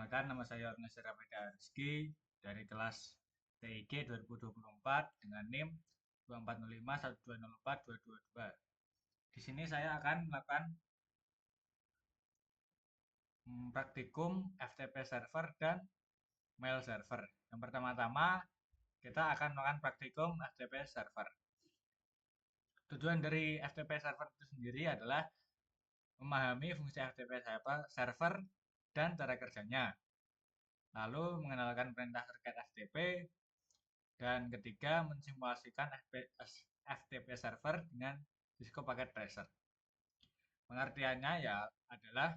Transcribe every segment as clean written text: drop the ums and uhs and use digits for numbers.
Perkenalkan, nama saya Ernest Rapeda Rizky dari kelas TIG 2024 dengan NIM 2405120422. Di sini saya akan melakukan praktikum FTP server dan mail server. Yang pertama-tama kita akan melakukan praktikum FTP server. Tujuan dari FTP server itu sendiri adalah memahami fungsi FTP server dan cara kerjanya, lalu mengenalkan perintah terkait FTP, dan ketiga mensimulasikan FTP server dengan Cisco Packet Tracer. Pengertiannya ya adalah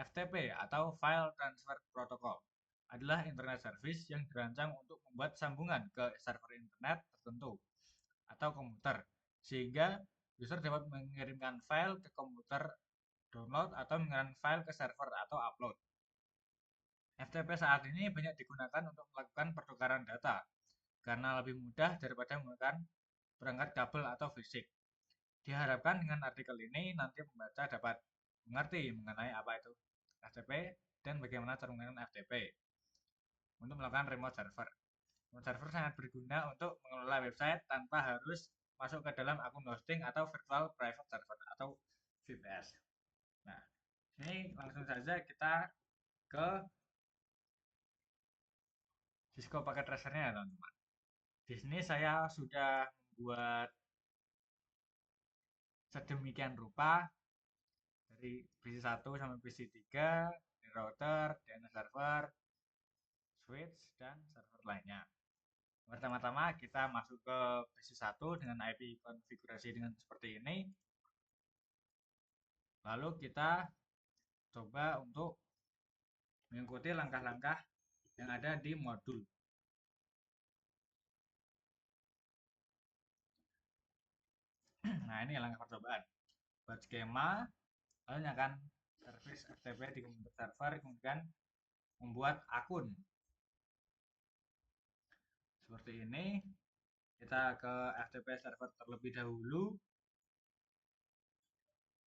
FTP atau File Transfer Protocol adalah internet service yang dirancang untuk membuat sambungan ke server internet tertentu atau komputer, sehingga user dapat mengirimkan file ke komputer download atau mengirimkan file ke server atau upload. FTP saat ini banyak digunakan untuk melakukan pertukaran data karena lebih mudah daripada menggunakan perangkat kabel atau fisik. Diharapkan dengan artikel ini nanti pembaca dapat mengerti mengenai apa itu FTP dan bagaimana cara menggunakan FTP untuk melakukan remote server. Remote server sangat berguna untuk mengelola website tanpa harus masuk ke dalam akun hosting atau virtual private server atau VPS. Nah, ini langsung saja kita ke Cisco Packet Tracer-nya ya teman-teman. Di sini saya sudah membuat sedemikian rupa dari PC1 sampai PC3, router, DNS server, switch, dan server lainnya. Pertama-tama kita masuk ke PC1 dengan IP konfigurasi dengan seperti ini. Lalu kita coba untuk mengikuti langkah-langkah yang ada di modul. Nah, ini langkah percobaan. Buat skema, lalu nyalakan service FTP di komputer server, kemudian membuat akun. Seperti ini, kita ke FTP server terlebih dahulu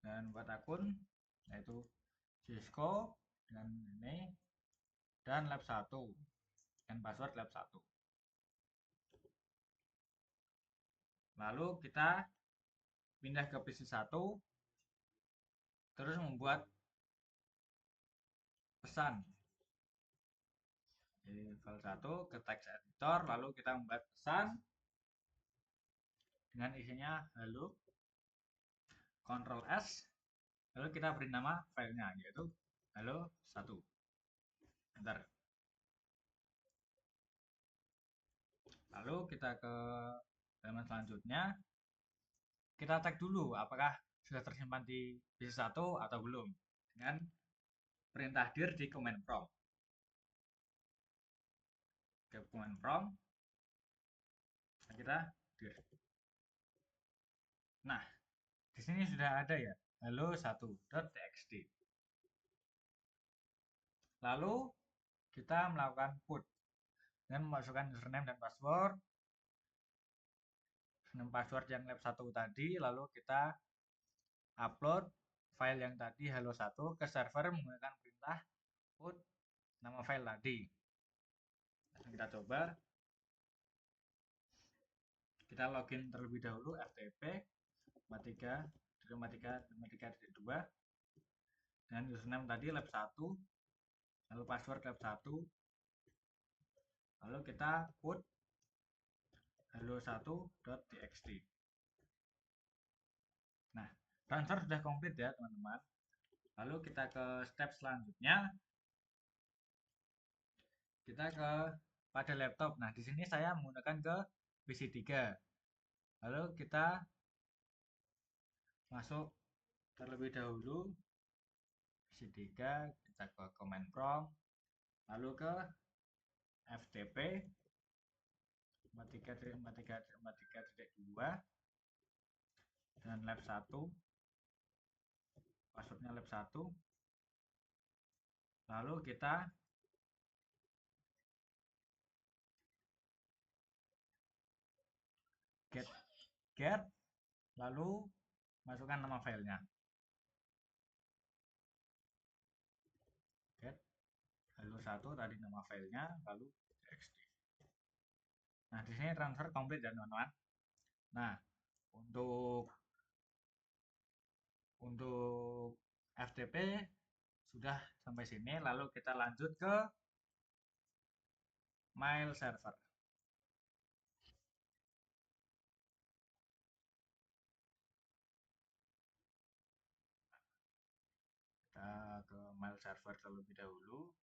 dan buat akun, yaitu Cisco dengan ini dan lab 1 dan password lab 1. Lalu kita pindah ke PC1, terus membuat pesan di file 1 ke text editor, lalu kita membuat pesan dengan isinya halo, Ctrl S, lalu kita beri nama filenya yaitu halo 1. Enter. Lalu kita ke halaman selanjutnya, kita cek dulu apakah sudah tersimpan di PC1 atau belum dengan perintah dir di command prompt. Ke command prompt, kita dir. Nah, di sini sudah ada ya halo1.txt. Lalu kita melakukan put dengan memasukkan username dan password. Username password yang lab 1 tadi, lalu kita upload file yang tadi halo1 ke server menggunakan perintah put nama file tadi. Kita coba. Kita login terlebih dahulu FTP 53.53.2 dengan username tadi lab 1, lalu password lab 1, lalu kita put halo1.txt. Nah, transfer sudah komplit ya teman-teman. Lalu kita ke step selanjutnya, kita ke pada laptop. Nah, di sini saya menggunakan ke PC3. Lalu kita masuk terlebih dahulu PC3, kita ke command prompt, lalu ke FTP 43.43.43.2 dan lab 1, passwordnya lab 1, lalu kita get, lalu masukkan nama filenya get halo 1 tadi nama filenya, lalu txt. Nah, di sini transfer komplit ya teman-teman. Nah, untuk FTP sudah sampai sini, lalu kita lanjut ke mail server. Kita ke mail server terlebih dahulu.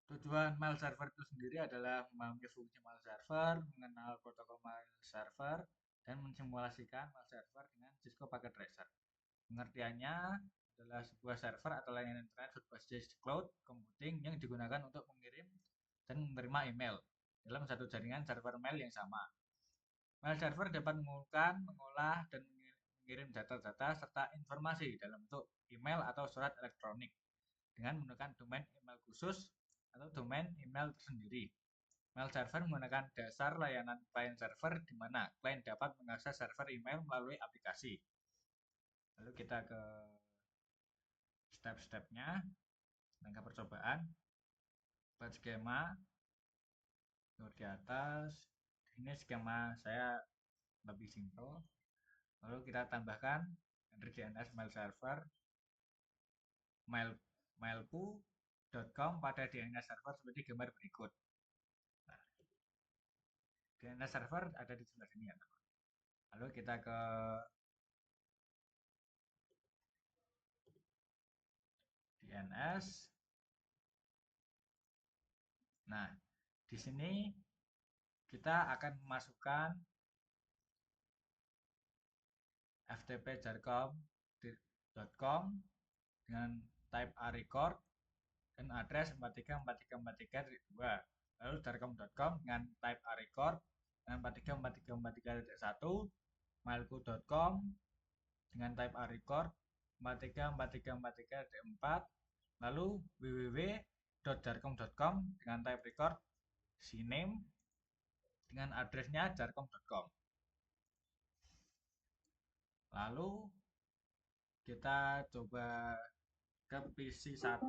Tujuan mail server itu sendiri adalah memahami fungsi mail server, mengenal protokol mail server, dan mensimulasikan mail server dengan Cisco Packet Tracer. Pengertiannya adalah sebuah server atau layanan internet berbasis cloud computing yang digunakan untuk mengirim dan menerima email dalam satu jaringan server mail yang sama. Mail server dapat mengumpulkan, mengolah, dan mengirim data-data serta informasi dalam bentuk email atau surat elektronik dengan menggunakan domain email khusus atau domain email tersendiri. Mail server menggunakan dasar layanan client server di mana klien dapat mengakses server email melalui aplikasi. Lalu kita ke step-stepnya, langkah percobaan, buat skema, di atas. Ini skema saya lebih simple. Lalu kita tambahkan entry DNS mail server mailku.com pada DNS server seperti gambar berikut. Nah, DNS server ada di sebelah sini ya teman. Lalu kita ke DNS. Nah, di sini kita akan memasukkan ftp.jarcom dengan type A record dan address 434343.2. Lalu jarcom.com dengan type A record dengan 434343.1, mailku.com dengan type A record 434343.4, lalu www.jarcom.com dengan type record cname dengan addressnya jarcom.com. Lalu kita coba ke PC1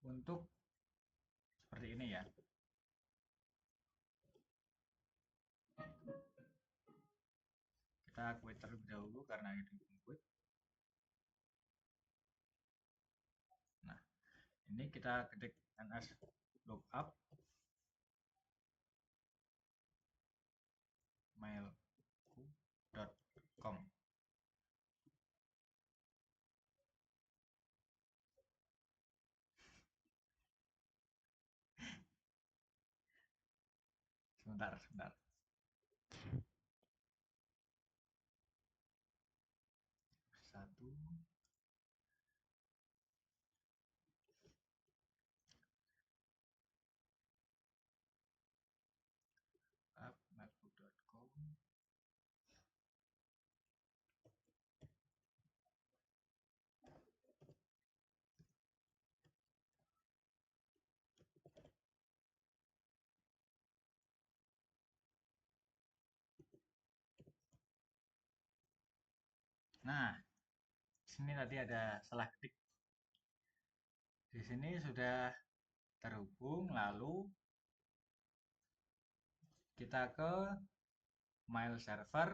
untuk seperti ini ya. Kita quit terlebih dahulu karena ini quit. Nah, ini kita ketik ns lookup mailku.com. Sebentar. Satu. mailku.com. Nah, sini tadi ada salah ketik. Di sini sudah terhubung, lalu kita ke mail server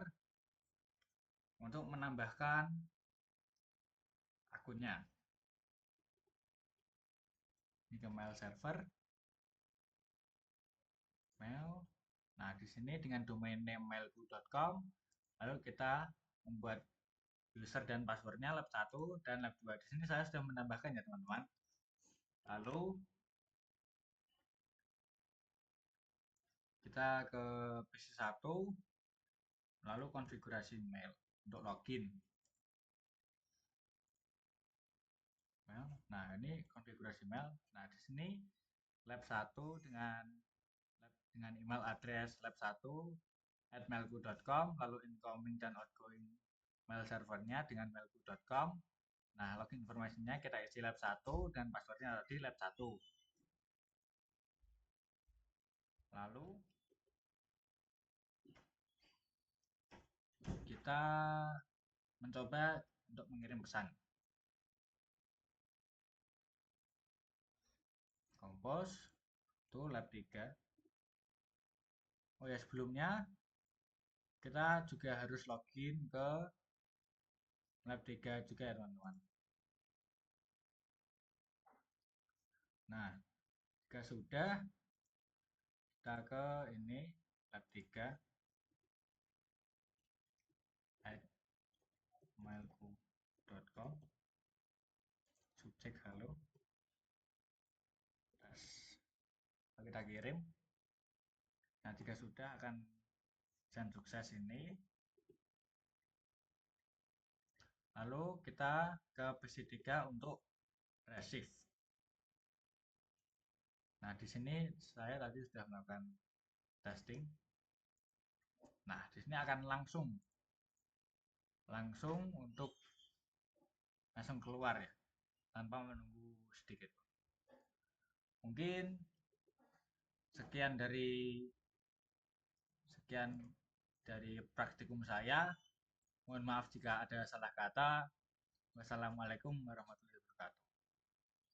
untuk menambahkan akunnya. Ini ke mail server, mail. Nah, di sini dengan domain name mailku.com, lalu kita membuat user dan passwordnya lab 1 dan lab 2. Di sini saya sudah menambahkan ya teman-teman. Lalu kita ke PC1, lalu konfigurasi mail untuk login. Nah, ini konfigurasi mail. Nah, di sini lab 1 dengan email address lab1@mailku.com, lalu incoming dan outgoing mail servernya dengan mailku.com. Nah, login informasinya kita isi lab 1 dan passwordnya tadi lab 1. Lalu kita mencoba untuk mengirim pesan. compose to lab 3. Oh ya, sebelumnya kita juga harus login ke lab 3 juga ya teman-teman. Nah, jika sudah, kita ke ini lab 3 @mailku.com, subjek halo, kita kirim. Nah, jika sudah akan dan sukses ini. Lalu kita ke PC3 untuk receive. Nah, di sini saya tadi sudah melakukan testing. Nah, di sini akan langsung untuk langsung keluar ya, tanpa menunggu sedikit. Mungkin sekian dari praktikum saya. Mohon maaf jika ada salah kata. Wassalamualaikum warahmatullahi wabarakatuh.